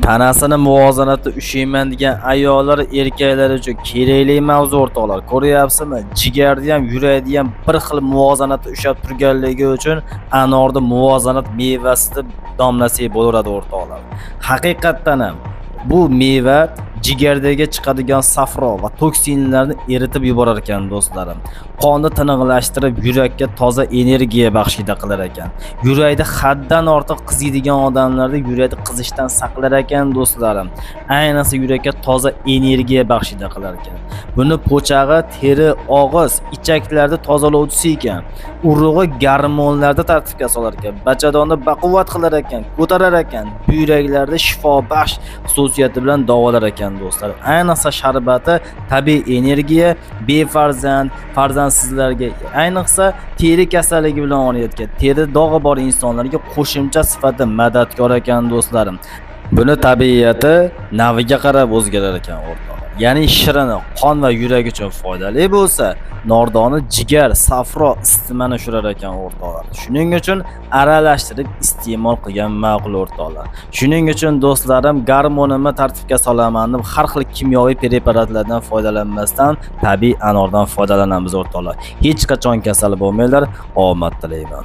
Tanasini muvozanatda ushlayman degan ayollar, erkaklar uchun kerakli mavzu o'rtoqlar. Ko'ryapsizmi? Jigarni ham, yurakni ham bir xil muvozanatda ushlab turganligi uchun anorni muvozanat mevasida domlasak bo'laveradi o'rtoqlar. Haqiqatdan ham bu meva jigardagi chiqadigan safro va toksinlarni eritib yuborar ekan do'stlarim. Qonni tiniqlashtirib, yurakka toza energiya baxshida qilar ekan. Yurakda haddan ortiq qiziydigan odamlarda yurakni qizishdan saqlar ekan do'stlarim. Ayniqsa yurakka toza energiya baxshida qilar ekan. Buni po'chag'i, teri, og'iz, ichaklarni tozalovchisi ekan. Urug'i gormonlarni tartibga solar ekan. Bachadonni baquvvat qilar ekan, ko'tarar ekan. Buyraklarda shifobaxsh xususiyati bilan davolar ekan do'stlar. Ayniqsa sharbati tabiiy energiya, befarzand, farzandsizlarga, ayniqsa teri kasalligi bilan olayotgan, teri dog'i bor insonlarga qo'shimcha sifatida madadkor ekan do'stlarim. Buni tabiiyati naviga qarab o'zgarar ekan o'rtoq. Ya'ni shirini qon va yurak uchun foydali bo'lsa, nordoni jigar, safro, isitmani ushirar ekan o'rtoqlar. Shuning uchun aralashtirib iste'mol qilgan ma'qul o'rtoqlar. Shuning uchun do'stlarim, gormonimni tartibga solaman deb har xil kimyoviy preparatlardan foydalanmasdan tabiiy anordan foydalanamiz o'rtoqlar. Hech qachon kasal bo'lmanglar, omad tilayman.